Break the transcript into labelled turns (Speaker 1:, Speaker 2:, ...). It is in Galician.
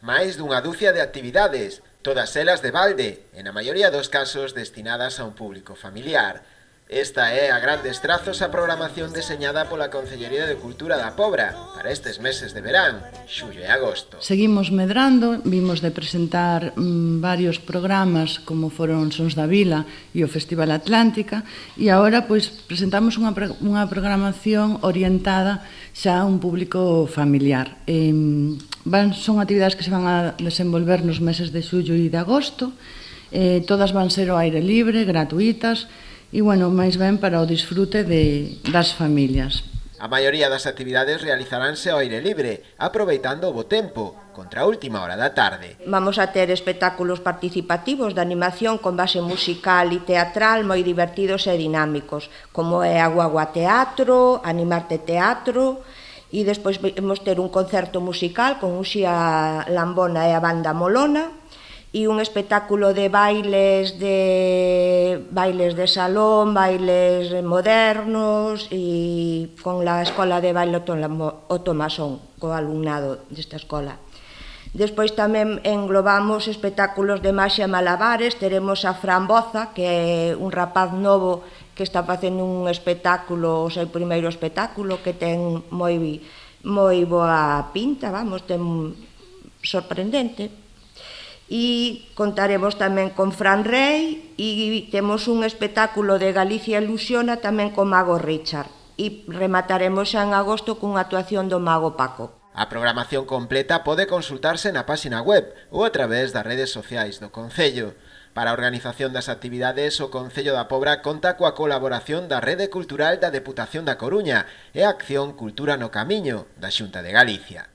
Speaker 1: Máis dunha dúcia de actividades, todas elas de balde, e na maioría dos casos destinadas a un público familiar. Esta é a grandes trazos a programación deseñada pola Concellería de Cultura da Pobra para estes meses de verán, xullo e agosto.
Speaker 2: Seguimos medrando, vimos de presentar varios programas como foron Sons da Vila e o Festival Atlántica e agora pois presentamos unha programación orientada xa a un público familiar. Son actividades que se van a desenvolver nos meses de xullo e de agosto, todas van ser ao aire libre, gratuitas, e, bueno, máis ben para o disfrute das familias.
Speaker 1: A maioría das actividades realizaránse ao aire libre, aproveitando o bo tempo, contra a última hora da tarde.
Speaker 3: Vamos a ter espectáculos participativos de animación con base musical e teatral moi divertidos e dinámicos, como é a Guagua Teatro, Animarte Teatro, e despois vamos ter un concerto musical con Uxía Lambona e a Banda Molona, e un espectáculo de bailes de salón, bailes modernos e con la Escola de Baile Otomasón, co alumnado desta escola. Despois tamén englobamos espectáculos de maxia e malabares, teremos a Fran Boza, que é un rapaz novo que está facendo un espectáculo, o seu primeiro espectáculo, que ten moi boa pinta, ten sorprendente. E contaremos tamén con Fran Rey e temos un espectáculo de Galicia Ilusiona tamén con Mago Richard e remataremos xa en agosto cunha actuación do Mago Paco.
Speaker 1: A programación completa pode consultarse na páxina web ou a través das redes sociais do Concello. Para a organización das actividades, o Concello da Pobra conta coa colaboración da Rede Cultural da Deputación da Coruña e a Acción Cultura no Camiño da Xunta de Galicia.